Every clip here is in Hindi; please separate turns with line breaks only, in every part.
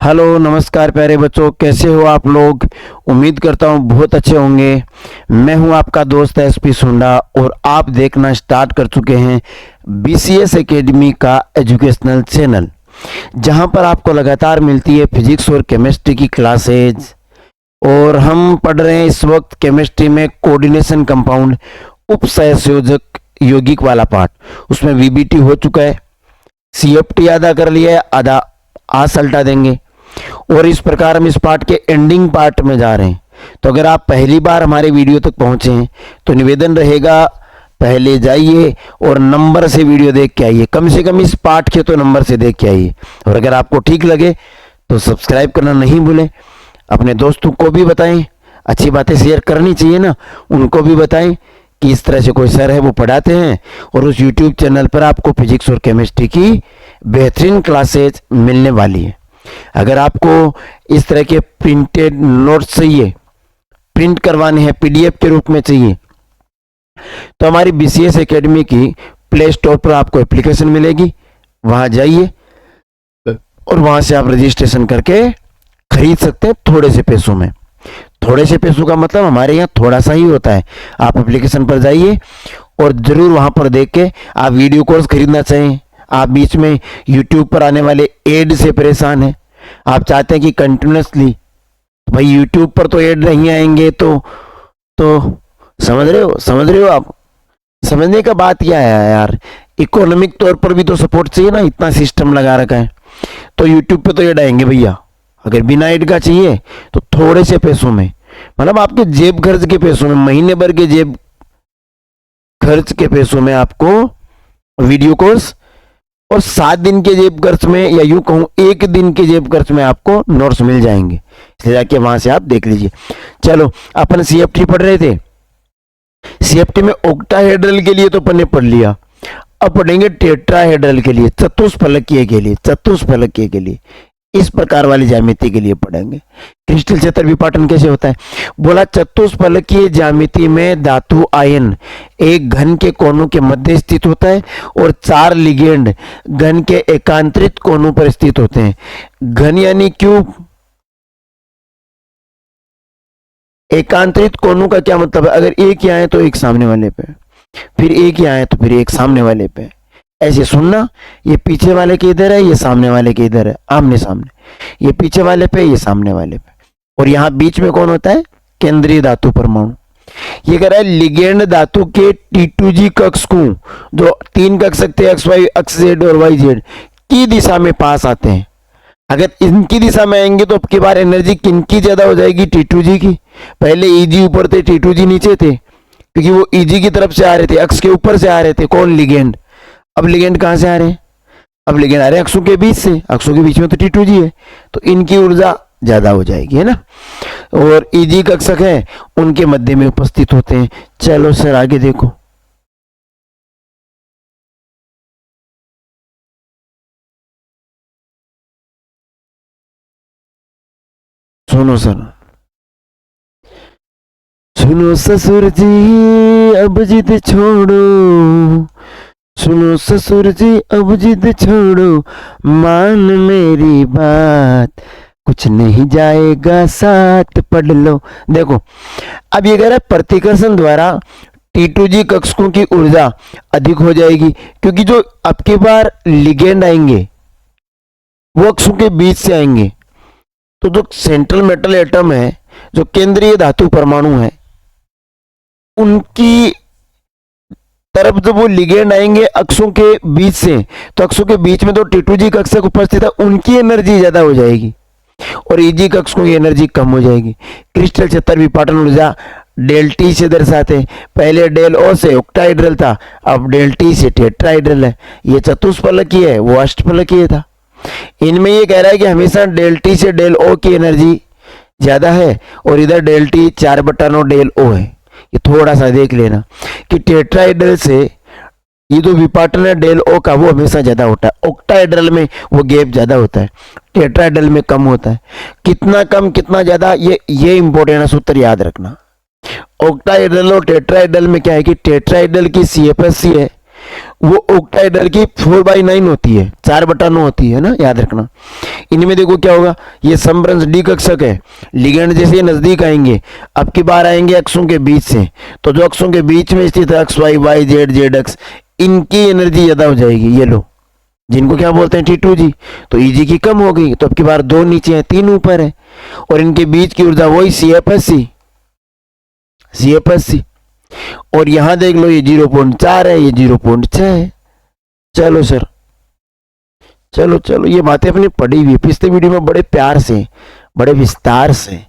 हेलो नमस्कार प्यारे बच्चों, कैसे हो आप लोग। उम्मीद करता हूँ बहुत अच्छे होंगे। मैं हूँ आपका दोस्त एसपी सुंडा और आप देखना स्टार्ट कर चुके हैं बीसीएस एकेडमी का एजुकेशनल चैनल, जहां पर आपको लगातार मिलती है फिजिक्स और केमिस्ट्री की क्लासेज। और हम पढ़ रहे हैं इस वक्त केमिस्ट्री में कोऑर्डिनेशन कंपाउंड उप सहसंयोजक यौगिक वाला पार्ट। उसमें वीबीटी हो चुका है, सीएफटी आधा कर लिया है, आधा आज सल्टा देंगे। और इस प्रकार हम इस पार्ट के एंडिंग पार्ट में जा रहे हैं। तो अगर आप पहली बार हमारे वीडियो तक पहुंचे हैं तो निवेदन रहेगा, पहले जाइए और नंबर से वीडियो देख के आइए, कम से कम इस पार्ट के तो नंबर से देख के आइए। और अगर आपको ठीक लगे तो सब्सक्राइब करना नहीं भूलें, अपने दोस्तों को भी बताएं। अच्छी बातें शेयर करनी चाहिए ना, उनको भी बताएं कि इस तरह से कोई सर है वो पढ़ाते हैं और उस यूट्यूब चैनल पर आपको फिजिक्स और केमिस्ट्री की बेहतरीन क्लासेज मिलने वाली है। अगर आपको इस तरह के प्रिंटेड नोट्स चाहिए, प्रिंट करवाने हैं, पीडीएफ के रूप में चाहिए, तो हमारी बीसीएस एकेडमी की प्ले स्टोर पर आपको एप्लीकेशन मिलेगी, वहां जाइए और वहां से आप रजिस्ट्रेशन करके खरीद सकते हैं थोड़े से पैसों में। थोड़े से पैसों का मतलब हमारे यहाँ थोड़ा सा ही होता है। आप एप्लीकेशन पर जाइए और जरूर वहां पर देख के आप वीडियो कोर्स खरीदना चाहें। आप बीच में यूट्यूब पर आने वाले एड से परेशान हैं, आप चाहते हैं कि कंटिन्यूसली, भाई यूट्यूब पर तो एड नहीं आएंगे तो समझ रहे हो आप। समझने का बात क्या है यार, इकोनॉमिक तौर पर भी तो सपोर्ट चाहिए ना, इतना सिस्टम लगा रखा है। तो यूट्यूब पे तो एड आएंगे भैया, अगर बिना एड का चाहिए तो थोड़े से पैसों में, मतलब आपके जेब खर्च के पैसों में, महीने भर के जेब खर्च के पैसों में आपको वीडियो कोर्स, और 7 दिन के जेब खर्च में, या यूं कहूं 1 दिन के जेब खर्च में आपको नोट्स मिल जाएंगे। इसलिए जाके वहां से आप देख लीजिए। चलो, अपन सीएफटी पढ़ रहे थे। सीएफटी में ऑक्टाहेड्रल के लिए तो अपन ने पढ़ लिया, अब पढ़ेंगे टेट्राहेड्रल के लिए, चतुष्फलकीय के लिए इस प्रकार वाली ज्यामिति के लिए पढ़ेंगे। क्रिस्टल क्षेत्र विपाटन कैसे होता है, बोला चतुष्फलकीय ज्यामिति में धातु आयन एक घन के कोनों के मध्य स्थित होता है और 4 लिगेंड घन के एकांतरित कोनों पर स्थित होते हैं। घन यानी क्यूब, एकांतरित कोनों का क्या मतलब है, अगर एक यहाँ है तो एक सामने वाले पे, फिर एक यहाँ है तो फिर एक सामने वाले पे। ऐसे सुनना, ये पीछे वाले के इधर है, ये सामने वाले के इधर है, आमने सामने, ये पीछे वाले पे, ये सामने वाले पे, और यहां बीच में कौन होता है, केंद्रीय धातु परमाणु। ये कह रहा है लिगेंड धातु के T2G कक्ष को, जो 3 कक्ष सकते हैं, XY अक्ष Z और YZ की दिशा में पास आते हैं। अगर इनकी दिशा में आएंगे तो अब की बार एनर्जी किनकी ज्यादा हो जाएगी, T2G की। पहले EG ऊपर थे, T2G नीचे थे, क्योंकि वो EG की तरफ से आ रहे थे, अक्ष के ऊपर से आ रहे थे। कौन, लिगेंड। अब लिगेंड कहां से आ रहे हैं, अब लिगेंड आ रहे हैं अक्षों के बीच से, अक्षों के बीच में तो T2G है, तो इनकी ऊर्जा ज्यादा हो जाएगी, है ना। और EG कक्षक है, उनके मध्य में उपस्थित होते हैं। चलो सर आगे देखो, सुनो ससुर जी अब जिद छोड़ो, सुनो ससुर जी अब जिद छोड़ो, मान मेरी बात, कुछ नहीं जाएगा साथ पढ़ लो। देखो, अब ये कह रहा है प्रतिकर्षण द्वारा T2G कक्षकों की ऊर्जा अधिक हो जाएगी, क्योंकि जो अब की बार लिगेंड आएंगे वो अक्षों के बीच से आएंगे। तो जो सेंट्रल मेटल एटम है, जो केंद्रीय धातु परमाणु है, उनकी तरफ जब वो लिगेंड आएंगे अक्षों के बीच से, तो अक्षों के बीच में तो T2G कक्षक उपस्थित है, उनकी एनर्जी ज्यादा हो जाएगी और EG कक्षकों की एनर्जी कम हो जाएगी। क्रिस्टल क्षेत्र विपाटन ऊर्जा डेल T से दर्शाते हैं। पहले डेल O से ऑक्टाहेड्रल था, अब डेल T से टेट्राहेड्रल है। ये चतुष्फलकीय है, वो अष्टफलकीय था। इनमें ये कह रहा है कि हमेशा डेल T से डेल O की एनर्जी ज्यादा है और इधर डेल T 4/9 डेल O है। ये थोड़ा सा देख लेना कि टेट्राहेड्रल से ये जो विपाटन है डेल O का, वो हमेशा ज्यादा होता है। ऑक्टाहेड्रल में वो गैप ज्यादा होता है, टेट्राहेड्रल में कम होता है। कितना कम कितना ज्यादा, ये इंपॉर्टेंट है, सूत्र याद रखना। ऑक्टाहेड्रल और टेट्राहेड्रल में क्या है कि टेट्राहेड्रल की CFSC है वो ऑक्टाइडल की 4/9 होती है, 4/9 होती है ना, याद रखना। इनमें देखो क्या होगा, ये समभ्रंश डी कक्षक है, लिगेंड जैसे ये नजदीक आएंगे, अब की बार आएंगे अक्षों के बीच से, तो जो अक्षों के बीच में स्थित अक्ष वाई वाई जेड जेड अक्ष, इनकी एनर्जी ज्यादा हो जाएगी, ये लो, जिनको क्या बोलते हैं T2G, तो Eg की कम हो गई, तो अब की बार 2 नीचे है 3 ऊपर है, और इनके बीच की ऊर्जा वही CF80, और यहां देख लो ये 0.4 है, ये 0.6 है। चलो सर, चलो चलो, ये बातें अपनी पढ़ी हुई पिछले वीडियो में बड़े प्यार से, बड़े विस्तार से,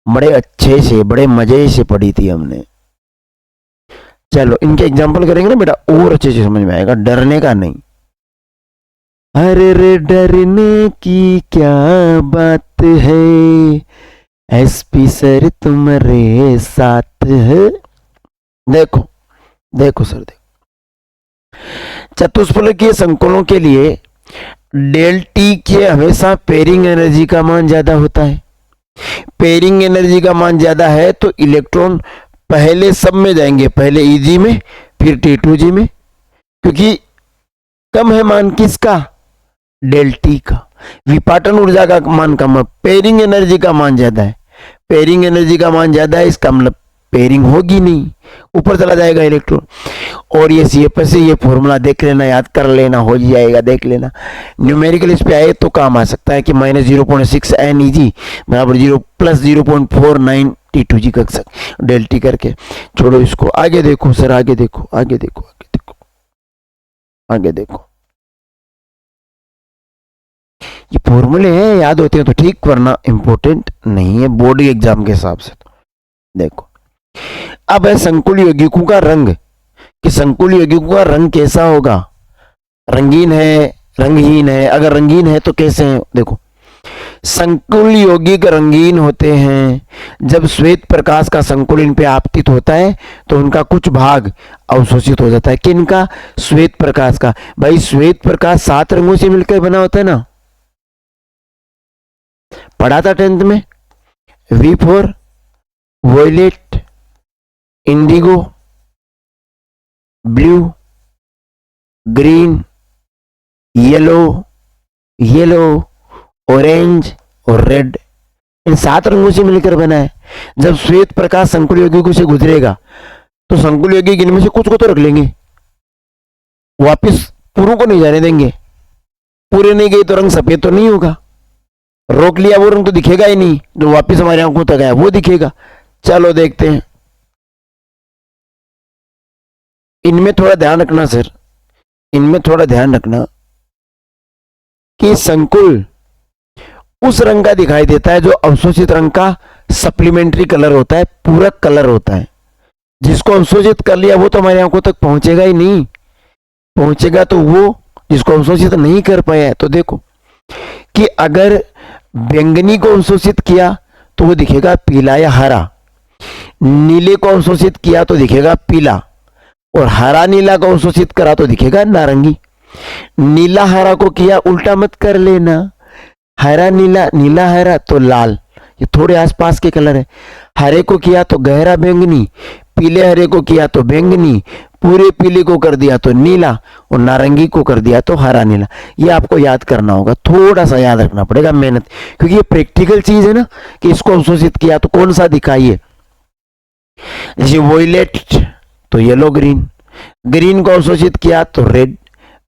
बड़े अच्छे से, बड़े मजे से पढ़ी थी हमने। चलो इनके एग्जाम्पल करेंगे ना बेटा, और अच्छे से समझ में आएगा, डरने का नहीं। अरे रे डरने की क्या बात है, SP सर तुम्हारे साथ है। देखो देखो सर, देखो चतुष्फलकीय संकुलों के लिए डेल टी के हमेशा पेयरिंग एनर्जी का मान ज्यादा होता है। पेयरिंग एनर्जी का मान ज्यादा है तो इलेक्ट्रॉन पहले सब में जाएंगे, पहले Eg में फिर T2G में, क्योंकि कम है मान किसका, डेल टी का। विपाटन ऊर्जा का मान कम है, पेयरिंग एनर्जी का मान ज्यादा है, पेयरिंग एनर्जी का मान ज्यादा है, इसका मतलब पेयरिंग होगी नहीं, ऊपर चला जाएगा इलेक्ट्रॉन। और ये CF से ये फॉर्मूला देख लेना, याद कर लेना, हो जाएगा, देख लेना। न्यूमेरिकल इस पे आए तो काम आ सकता है कि -0.6 NEG बराबर 0 + 0.49 T2G कक्षक डेल टी करके छोड़ो इसको। आगे देखो सर, आगे देखो, आगे देखो, आगे देखो, आगे देखो, ये फॉर्मूले हैं, याद होते हैं तो ठीक, वरना इंपॉर्टेंट नहीं है बोर्ड एग्जाम के हिसाब से। तो देखो अब है संकुल यौगिकों का रंग, कि संकुल यौगिकों का रंग कैसा होगा, रंगीन है, रंगहीन है, अगर रंगीन है तो कैसे है। देखो संकुल यौगिक रंगीन होते हैं जब श्वेत प्रकाश का संकुल इन पे आपतित होता है तो उनका कुछ भाग अवशोषित हो जाता है। किनका, श्वेत प्रकाश का। भाई श्वेत प्रकाश 7 रंगों से मिलकर बना होता है ना, पढ़ा था 10th में। V for violet, indigo, blue, green, yellow, yellow, orange और रेड, इन 7 रंगों से मिलकर बना है। जब श्वेत प्रकाश संकुल यौगिकों से गुजरेगा तो संकुल यौगिक इनमें से कुछ को तो रख लेंगे, वापिस पूरों को नहीं जाने देंगे, पूरे नहीं गए तो रंग सफेद तो नहीं होगा, रोक लिया वो रंग तो दिखेगा ही नहीं, जो वापिस हमारे आंखों तक आया वो दिखेगा। चलो देखते हैं, इनमें थोड़ा ध्यान रखना सर, इनमें थोड़ा ध्यान रखना कि संकुल उस रंग का दिखाई देता है जो अवशोषित रंग का सप्लीमेंट्री कलर होता है, पूरक कलर होता है। जिसको अवशोषित कर लिया वो तो हमारी आंखों तक पहुंचेगा ही नहीं, पहुंचेगा तो वो जिसको अवशोषित नहीं कर पाया। तो देखो कि अगर बैंगनी को अवशोषित किया तो वो दिखेगा पीला या हरा, नीले को अवशोषित किया तो दिखेगा पीला, और हरा नीला को अवशोषित करा तो दिखेगा नारंगी। नीला हरा को किया, उल्टा मत कर लेना, हरा नीला, नीला हरा तो लाल, ये थोड़े आसपास के कलर है। हरे को किया तो गहरा बैंगनी, पीले हरे को किया तो बैंगनी, पूरे पीले को कर दिया तो नीला, और नारंगी को कर दिया तो हरा नीला। ये आपको याद करना होगा, थोड़ा सा याद रखना पड़ेगा, मेहनत, क्योंकि ये प्रैक्टिकल चीज है ना, कि इसको अवशोषित किया तो कौन सा दिखाइए। जैसे वॉयलेट तो येलो ग्रीन, ग्रीन को अवशोषित किया तो रेड,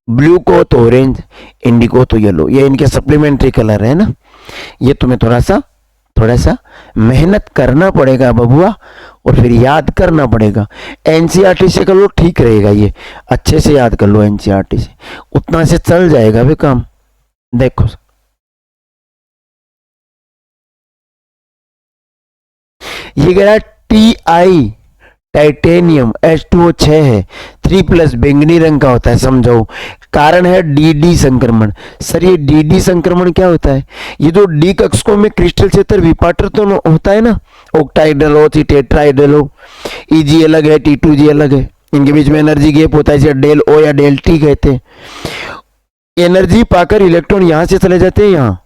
ब्लू को तो ऑरेंज, इंडिगो तो येलो। ये इनके सप्लीमेंट्री कलर है ना। ये तुम्हें थोड़ा सा मेहनत करना पड़ेगा बबुआ, और फिर याद करना पड़ेगा। एनसीईआरटी से कर लो ठीक रहेगा, ये अच्छे से याद कर लो एनसीईआरटी से, उतना से चल जाएगा वे काम। देखो ये कह रहा है TI टाइटेनियम H2O6 है, 3+ बैंगनी रंग का होता है, समझो। कारण है DD संक्रमण। सर ये DD संक्रमण क्या होता है, ये जो D कक्षकों में क्रिस्टल क्षेत्र विपाटर तो होता है ना, ऑक्टाइडल हो, टेट्राइडल हो, Eg अलग है, T2G अलग है, इनके बीच में एनर्जी गैप होता है, इसे डेल O या डेल T कहते हैं। एनर्जी पाकर इलेक्ट्रॉन यहां से चले जाते हैं, यहाँ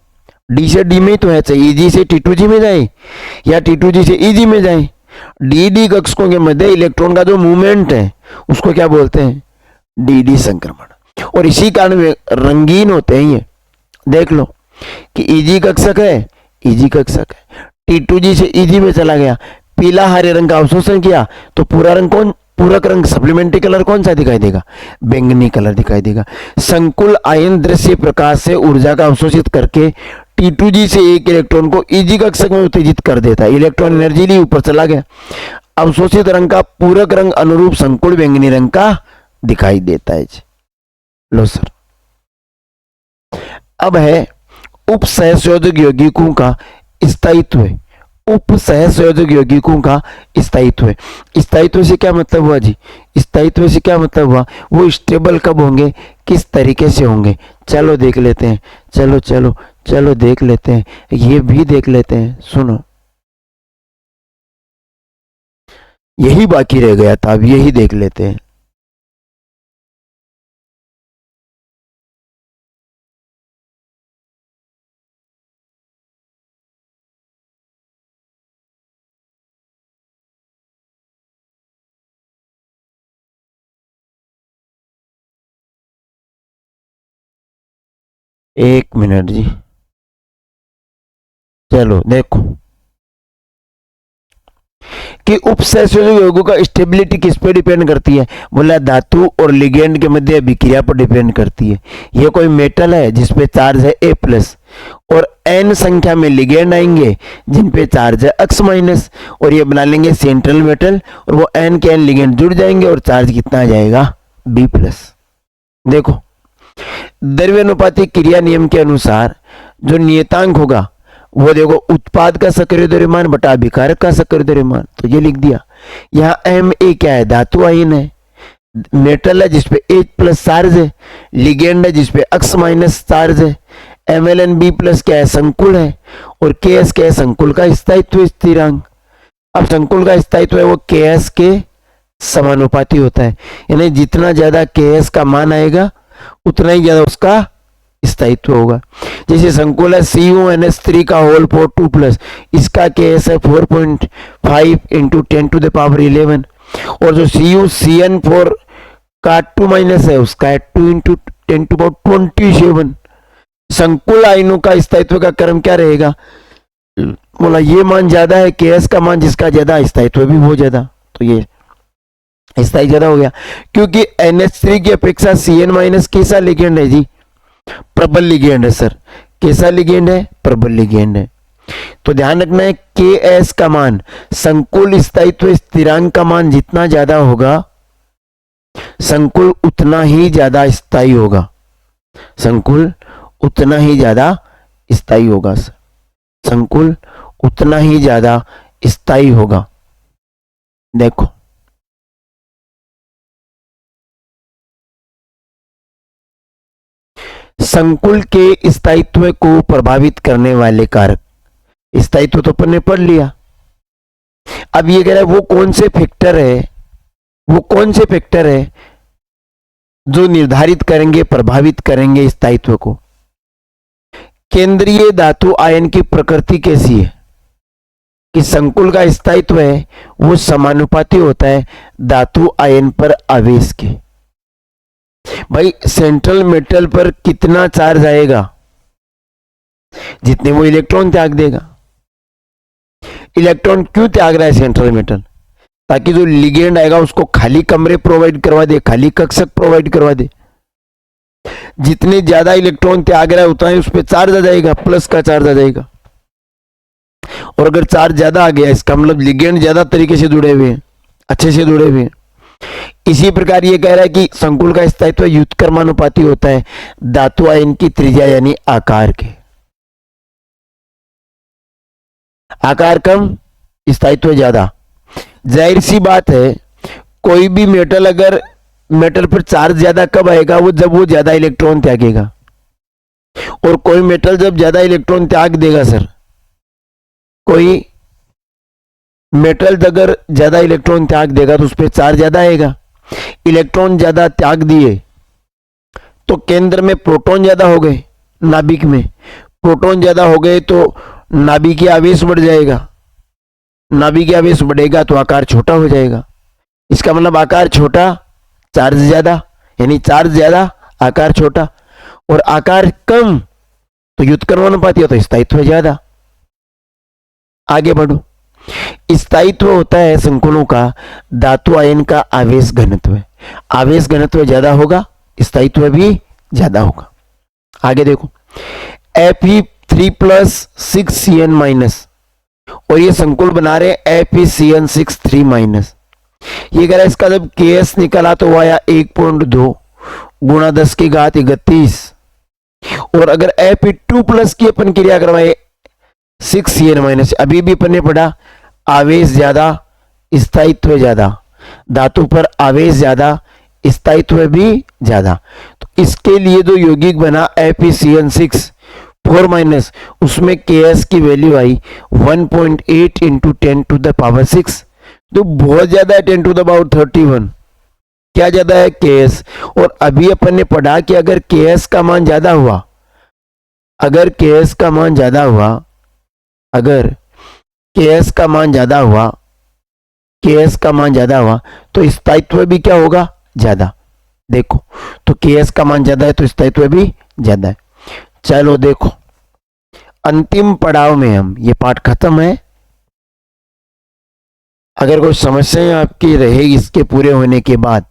D से D में ही तो है, चाहे Eg से T2G में जाए या T2G से Eg में जाए। DD कक्षकों के मध्य इलेक्ट्रॉन का जो मूवमेंट है उसको क्या बोलते हैं, डी संक्रमण। और इसी कारण वे रंगीन होते हैं। ये देख लो कि ईजी कक्षक है, ईजी कक्षक है, T2G से ईजी में चला गया, पीला हरे रंग का अवशोषण किया तो पूरा रंग कौन, पूरक रंग सप्लीमेंट्री कलर कौन सा दिखाई देगा, बैंगनी कलर दिखाई देगा। संकुल आयन दृश्य प्रकाश से ऊर्जा का अवशोषित करके T2G से एक इलेक्ट्रॉन को ईजी कक्षक में उत्तेजित कर देता है। इलेक्ट्रॉन एनर्जी ली ऊपर चला गया, अवशोषित रंग का पूरक रंग अनुरूप संकुल बैंगनी रंग का दिखाई देता है। लो सर, अब है उप सहसंयोजक यौगिकों का स्थायित्व है। उप सहसंयोजक यौगिकों का स्थायित्व है। स्थायित्व से क्या मतलब हुआ जी, स्थायित्व से क्या मतलब हुआ, वो स्टेबल कब होंगे, किस तरीके से होंगे, चलो देख लेते हैं। चलो चलो चलो देख लेते हैं, ये भी देख लेते हैं। सुनो, यही बाकी रह गया था, अब यही देख लेते हैं। एक मिनट जी, चलो देखो कि उपसहसंयोजक यौगिकों का स्टेबिलिटी किस पे डिपेंड करती है, बोला धातु और लिगेंड के मध्य अभिक्रिया पर डिपेंड करती है। ये कोई मेटल है जिसपे चार्ज है A+ और n संख्या में लिगेंड आएंगे जिन पे चार्ज है X-, और ये बना लेंगे सेंट्रल मेटल, और वो n के n लिगेंड जुड़ जाएंगे और चार्ज कितना आ जाएगा, B+। देखो द्रव्यानुपातिक क्रिया नियम के अनुसार जो नियतांक होगा वो देखो उत्पाद का सक्रिय द्रव्यमान बटा अभिकारक का सक्रिय द्रव्यमान, तो ये लिख दिया। यहाँ Ma क्या है, धातु आयन है, मेटल है जिसपे H+ चार्ज है, लिगेंड है जिसपे X- चार्ज है, MlNB+ क्या है, संकुल है, और Ks क्या है, संकुल का स्थायित्व स्थिरांक। अब संकुल का स्थायित्व है वो Ks के समानुपाती होता है, यानी जितना ज्यादा Ks का मान आएगा उतना ही ज्यादा उसका स्थायित्व होगा। जैसे संकुल है CuNH3 का होल पावर 2+, इसका Ks है 4.5 × 10⁻11, और जो CuCN4 का 2- है उसका है 2 × 10⁻27। संकुल आयनों का स्थायित्व का क्रम क्या रहेगा, बोला ये मान ज्यादा है, Ks का मान जिसका ज्यादा स्थायित्व भी वो ज्यादा, तो ये स्थायी ज्यादा हो गया। क्योंकि NH3 की अपेक्षा CN- कैसा लिगेंड है जी, प्रबल लिगेंड है सर। कैसा लिगेंड है, प्रबल लिगेंड है। तो ध्यान रखना है Ks का मान, संकुल स्थायित्व स्थिरांक का मान जितना ज्यादा होगा संकुल उतना ही ज्यादा स्थायी होगा, संकुल उतना ही ज्यादा स्थायी होगा सर, संकुल उतना ही ज्यादा स्थायी होगा। देखो संकुल के स्थायित्व को प्रभावित करने वाले कारक, स्थायित्व तो अपन ने पढ़ लिया। अब ये कह रहा है वो कौन से फैक्टर है, वो कौन से फैक्टर है जो निर्धारित करेंगे, प्रभावित करेंगे स्थायित्व को। केंद्रीय धातु आयन की प्रकृति कैसी है कि संकुल का स्थायित्व है वो समानुपाती होता है धातु आयन पर आवेश के। भाई सेंट्रल मेटल पर कितना चार्ज आएगा, जितने वो इलेक्ट्रॉन त्याग देगा। इलेक्ट्रॉन क्यों त्याग रहा है सेंट्रल मेटल, ताकि जो लिगेंड आएगा उसको खाली कमरे प्रोवाइड करवा दे, खाली कक्षक प्रोवाइड करवा दे। जितने ज्यादा इलेक्ट्रॉन त्याग रहा है उतना ही उस पर चार्ज आ जाएगा, प्लस का चार्ज आ जाएगा। और अगर चार्ज ज्यादा आ गया इसका मतलब लिगेंड ज्यादा तरीके से जुड़े हुए हैं, अच्छे से जुड़े हुए हैं। इसी प्रकार ये कह रहा है कि संकुल का स्थायित्व व्युत्क्रमानुपाती होता है धातु आयन की त्रिज्या यानी आकार के। आकार कम, स्थायित्व ज्यादा। जाहिर सी बात है कोई भी मेटल अगर मेटल पर चार्ज ज्यादा कब आएगा, वो जब वो ज्यादा इलेक्ट्रॉन त्यागेगा। और कोई मेटल जब ज्यादा इलेक्ट्रॉन त्याग देगा सर, कोई मेटल अगर ज्यादा इलेक्ट्रॉन त्याग देगा तो उस पर चार्ज ज्यादा आएगा। इलेक्ट्रॉन ज्यादा त्याग दिए तो केंद्र में प्रोटॉन ज्यादा हो गए, नाभिक में प्रोटॉन ज्यादा हो गए तो नाभिकीय आवेश बढ़ जाएगा। नाभिकीय आवेश बढ़ेगा तो आकार छोटा हो जाएगा। इसका मतलब आकार छोटा, चार्ज ज्यादा, यानी चार्ज ज्यादा आकार छोटा, और आकार कम तो व्युत्क्रम अनुपात या तो स्थायित्व ज्यादा। आगे बढ़ो। स्थायित्व होता है संकुलों का धातु आयन का आवेश घनत्व। आवेश घनत्व ज्यादा होगा, स्थायित्व भी ज्यादा होगा। आगे देखो, Fe3+6Cn- और ये संकुल बना रहे FeCN6 3-। ये कह रहा है इसका जब Ks निकला तो वो आया 1.2 गुणा 10⁻31। और अगर Fe2+ की अपन क्रिया करवाए 6Cn-, अभी भी अपन ने पढ़ा आवेश ज्यादा स्थायित्व ज्यादा, धातु पर आवेश ज्यादा स्थायित्व भी ज्यादा, तो इसके लिए जो यौगिक बना FeCN6 उसमें Ks की वैल्यू आई 1.8 × 10⁻6, तो बहुत ज्यादा है 10⁻31। क्या ज्यादा है? Ks। और अभी अपन ने पढ़ा कि अगर Ks का मान ज्यादा हुआ, अगर Ks का मान ज्यादा हुआ, अगर Ks का मान ज्यादा हुआ, Ks का मान ज्यादा हुआ तो स्थायित्व भी क्या होगा? ज्यादा। देखो, तो Ks का मान ज्यादा है तो स्थायित्व भी ज्यादा है। चलो देखो, अंतिम पड़ाव में हम, ये पाठ खत्म है। अगर कोई समस्याएं आपकी रहेगी इसके पूरे होने के बाद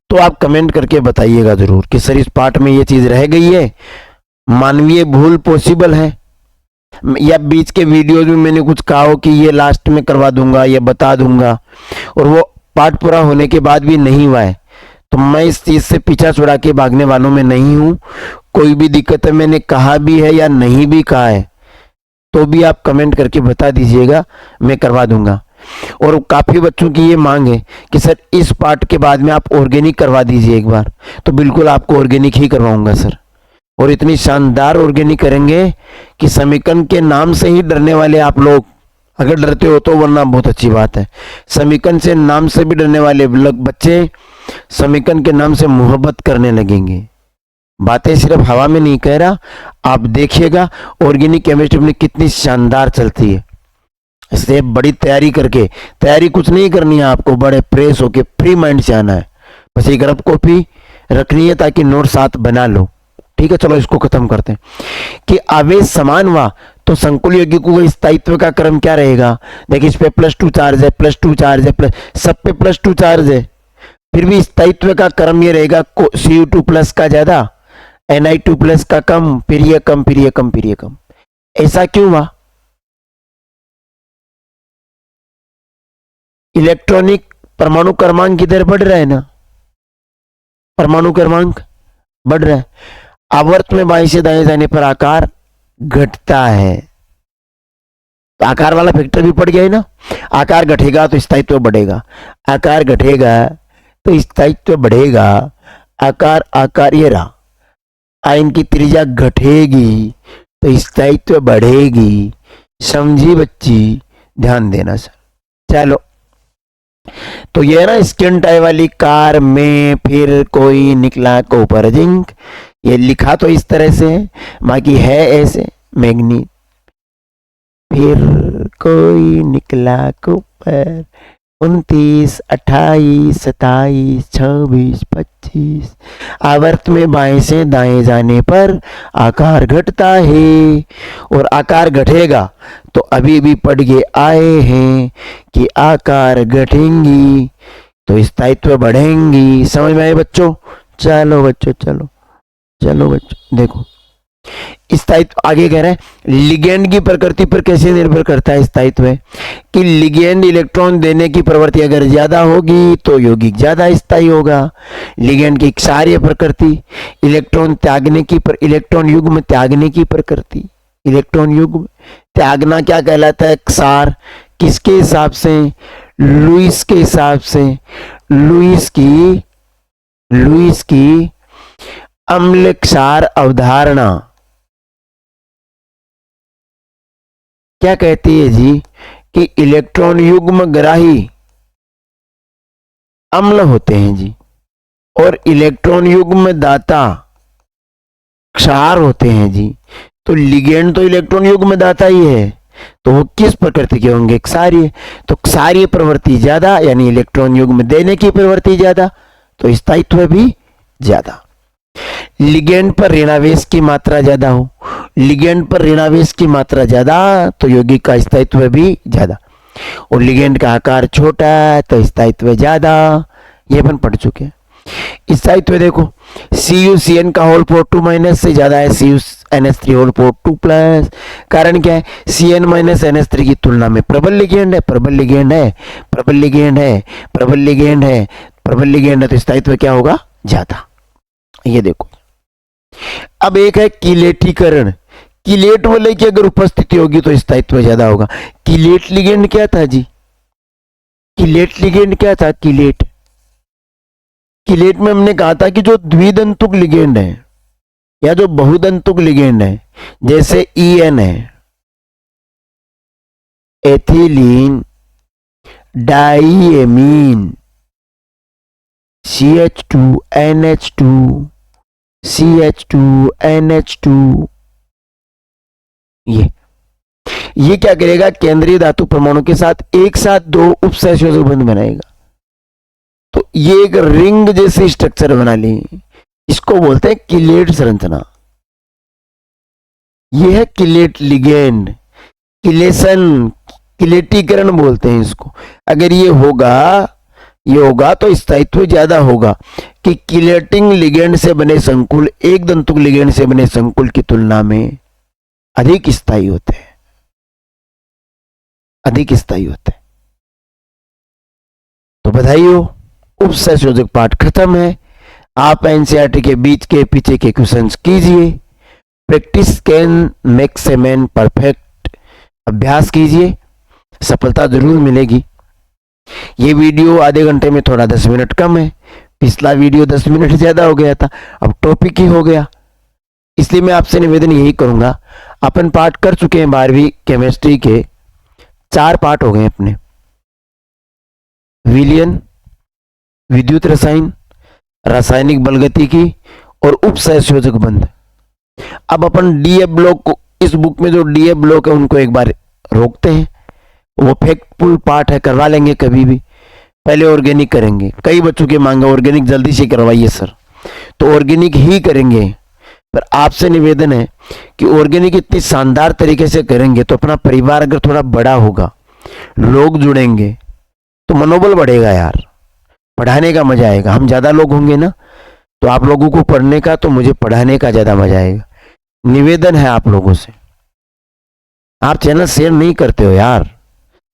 तो आप कमेंट करके बताइएगा जरूर कि सर इस पाठ में ये चीज रह गई है, मानवीय भूल पॉसिबल है, या बीच के वीडियोज में मैंने कुछ कहा हो कि ये लास्ट में करवा दूंगा या बता दूंगा और वो पाठ पूरा होने के बाद भी नहीं हुआ है, तो मैं इस चीज से पीछा छुड़ा के भागने वालों में नहीं हूं। कोई भी दिक्कत है, मैंने कहा भी है या नहीं भी कहा है, तो भी आप कमेंट करके बता दीजिएगा, मैं करवा दूंगा। और काफी बच्चों की ये मांग है कि सर इस पार्ट के बाद में आप ऑर्गेनिक करवा दीजिए एक बार, तो बिल्कुल आपको ऑर्गेनिक ही करवाऊंगा सर। और इतनी शानदार ऑर्गेनिक करेंगे कि समीकरण के नाम से ही डरने वाले आप लोग, अगर डरते हो तो, वरना बहुत अच्छी बात है। समीकरण से नाम से भी डरने वाले बच्चे समीकरण के नाम से मोहब्बत करने लगेंगे। बातें सिर्फ हवा में नहीं कह रहा, आप देखिएगा ऑर्गेनिक केमिस्ट्री में कितनी शानदार चलती है। इसलिए बड़ी तैयारी करके, तैयारी कुछ नहीं करनी है आपको, बड़े प्रेस होके फ्री माइंड से आना है। बस एक रफ कॉपी रखनी है ताकि नोट साथ बना लो। ठीक है, चलो इसको खत्म करते हैं कि आवेश समान हुआ तो संकुल यौगिकों के स्थायित्व का क्रम क्या रहेगा। देखिए इस पे +2 चार्ज है, +2 चार्ज है, सब पे +2 चार्ज है, फिर भी स्थायित्व का क्रम ये रहेगा Cu2+ का ज्यादा, Ni2+ का कम, फिर ये कम, फिर ये कम, फिर ये कम। ऐसा क्यों हुआ? इलेक्ट्रॉनिक परमाणु क्रमांक किधर बढ़ रहा है ना, परमाणु क्रमांक बढ़ रहा है। आवर्त में बाएं से दाएं जाने पर आकार घटता है, तो आकार वाला फैक्टर भी पड़ गया है ना। आकार घटेगा तो स्थायित्व बढ़ेगा, आकार घटेगा तो स्थायित्व बढ़ेगा। आकार ये रहा, आयन की त्रिज्या घटेगी तो स्थायित्व बढ़ेगी। समझी बच्ची? ध्यान देना सर। चलो, तो ये ना स्किन टाई वाली कार में फिर कोई निकला कॉपर जिंक, ये लिखा तो इस तरह से है, बाकी है ऐसे मैग्नीज। फिर कोई निकला कॉपर 29, 28, 27, 26, 25। आवर्त में बाएं से दाएं जाने पर आकार घटता है, और आकार घटेगा तो अभी भी पढ़ के आए हैं कि आकार घटेंगी तो स्थायित्व बढ़ेंगी। समझ में आए बच्चों? चलो बच्चों, चलो बच्चों, देखो स्थायित्व आगे कह रहा है लिगेंड की प्रकृति पर कैसे निर्भर करता है स्थायित्व है कि लिगेंड इलेक्ट्रॉन देने की प्रवृत्ति अगर ज्यादा होगी तो यौगिक ज्यादा स्थायी होगा। लिगेंड की क्षारीय प्रकृति, इलेक्ट्रॉन त्यागने की इलेक्ट्रॉन युग्म त्यागने की प्रकृति, इलेक्ट्रॉन युग्म त्यागना क्या कहलाता है? क्षार। किसके हिसाब से? लुईस के हिसाब से। लुईस की अम्ल क्षार अवधारणा क्या कहती है जी कि इलेक्ट्रॉन युग्म ग्राही अम्ल होते हैं जी, और इलेक्ट्रॉन युग्म दाता क्षार होते हैं जी। तो लिगेंड तो इलेक्ट्रॉन युग्म दाता ही है, तो वो किस प्रकृति के होंगे? क्षारीय। तो क्षारीय प्रवृत्ति ज्यादा यानी इलेक्ट्रॉन युग्म देने की प्रवृत्ति ज्यादा, तो स्थायित्व भी ज्यादा। लिगेंड पर ऋणावेश की मात्रा ज्यादा हो, लिगेंड पर ऋणावेश की मात्रा ज्यादा तो यौगिक का स्थायित्व भी ज्यादा, और लिगेंड का आकार छोटा है तो स्थायित्व ज्यादा। ये अपन पढ़ चुके हैं। स्थायित्व देखो, CuCN का होल पावर 2 माइनस से ज्यादा है CuNH3 होल पावर 2 प्लस। कारण क्या है? Cn माइनस NH3 की तुलना में प्रबल लिगेंड है, प्रबल लिगेंड है, प्रबल लिगेंड है, प्रबल लिगेंड है, प्रबल लिगेंड है, तो स्थायित्व क्या होगा? ज्यादा। ये देखो, अब एक है किलेटीकरण। किलेट वाले की अगर उपस्थिति होगी तो स्थायित्व ज्यादा होगा। किलेट लिगेंड क्या था जी? किलेट लिगेंड क्या था? किलेट, किलेट में हमने कहा था कि जो द्विदंतुक लिगेंड है या जो बहुदंतुक लिगेंड है, जैसे EN है, एथिलीन डाइएमीन, CH2NH2, CH2NH2, ये क्या करेगा? केंद्रीय धातु परमाणु के साथ एक साथ दो उपसहसंयोजक बंध बनाएगा, तो ये एक रिंग जैसी स्ट्रक्चर बना ली। इसको बोलते हैं किलेट संरचना। ये है किलेट लिगेंड, किलेशन, किलेटीकरण बोलते हैं इसको। अगर ये होगा तो स्थायित्व ज्यादा होगा कि किलेटिंग लिगेंड से बने संकुल एक दंतुक लिगेंड से बने संकुल की तुलना में अधिक स्थायी होते हैं, अधिक स्थायी होते हैं। तो बधाई हो, उपसहसंयोजक पाठ खत्म है। आप एनसीईआरटी के बीच के पीछे के क्वेश्चंस कीजिए, practice can make a man perfect, अभ्यास कीजिए, सफलता जरूर मिलेगी। ये वीडियो आधे घंटे में थोड़ा 10 मिनट कम है, पिछला वीडियो 10 मिनट ज्यादा हो गया था, अब टॉपिक ही हो गया। इसलिए मैं आपसे निवेदन यही करूंगा, अपन पाठ कर चुके हैं 12वीं केमिस्ट्री के 4 पाठ हो गए अपने, विलयन, विद्युत रसायन, रासायनिक बलगतिकी और उपसहसंयोजक बंध। अब अपन डीएफ ब्लॉक को, इस बुक में जो डीएफ ब्लॉक है उनको एक बार रोकते हैं, वो फैक्टफुल पार्ट है, करवा लेंगे कभी भी। पहले ऑर्गेनिक करेंगे, कई बच्चों के मांगे ऑर्गेनिक जल्दी से करवाइए सर, तो ऑर्गेनिक ही करेंगे। पर आपसे निवेदन है कि ऑर्गेनिक इतनी शानदार तरीके से करेंगे तो अपना परिवार अगर थोड़ा बड़ा होगा, लोग जुड़ेंगे तो मनोबल बढ़ेगा यार, पढ़ाने का मजा आएगा। हम ज्यादा लोग होंगे ना तो आप लोगों को पढ़ने का, तो मुझे पढ़ाने का ज्यादा मजा आएगा। निवेदन है आप लोगों से, आप चैनल शेयर नहीं करते हो यार,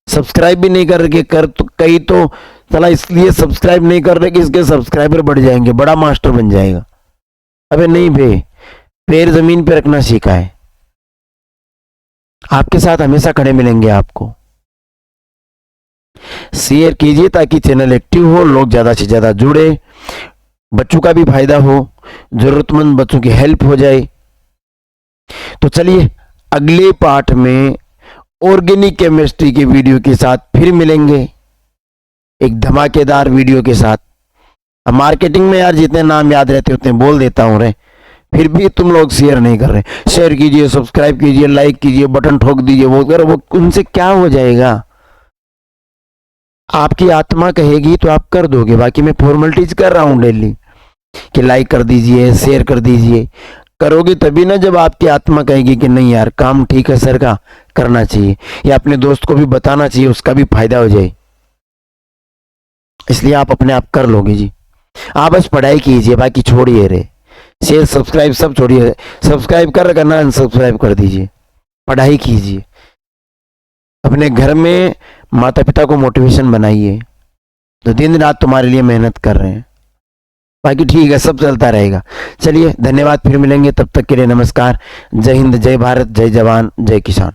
सब्सक्राइब भी नहीं कर रहे, तो कई तो चला इसलिए सब्सक्राइब नहीं कर रहे कि इसके सब्सक्राइबर बढ़ जाएंगे, बड़ा मास्टर बन जाएगा। अबे नहीं बे, पैर जमीन पे रखना सीखा है। आपके साथ हमेशा खड़े मिलेंगे आपको। शेयर कीजिए ताकि चैनल एक्टिव हो, लोग ज्यादा से ज्यादा जुड़े, बच्चों का भी फायदा हो, जरूरतमंद बच्चों की हेल्प हो जाए। तो चलिए अगले पाठ में ऑर्गेनिक केमिस्ट्री के वीडियो के साथ फिर मिलेंगे, एक धमाकेदार वीडियो के साथ। अब मार्केटिंग में यार जितने नाम याद रहते उतने बोल देता हूं रे, फिर भी तुम लोग शेयर नहीं कर रहे। शेयर कीजिए, सब्सक्राइब कीजिए, लाइक कीजिए, बटन ठोक दीजिए, वो कर, वो उनसे क्या हो जाएगा? आपकी आत्मा कहेगी तो आप कर दोगे, बाकी मैं फॉर्मेलिटीज कर रहा हूं डेली कि लाइक कर दीजिए, शेयर कर दीजिए। करोगे तभी ना जब आपकी आत्मा कहेगी कि नहीं यार काम ठीक है सर का, करना चाहिए, या अपने दोस्त को भी बताना चाहिए, उसका भी फायदा हो जाए। इसलिए आप अपने आप कर लोगे जी। आप बस पढ़ाई कीजिए, बाकी छोड़िए रे, शेयर सब्सक्राइब सब छोड़िए। सब्सक्राइब कर करना, अनसब्सक्राइब कर दीजिए, पढ़ाई कीजिए। अपने घर में माता पिता को मोटिवेशन बनाइए, तो दिन रात तुम्हारे लिए मेहनत कर रहे हैं। बाकी ठीक है, सब चलता रहेगा। चलिए धन्यवाद, फिर मिलेंगे, तब तक के लिए नमस्कार। जय हिंद, जय भारत, जय जवान, जय किसान।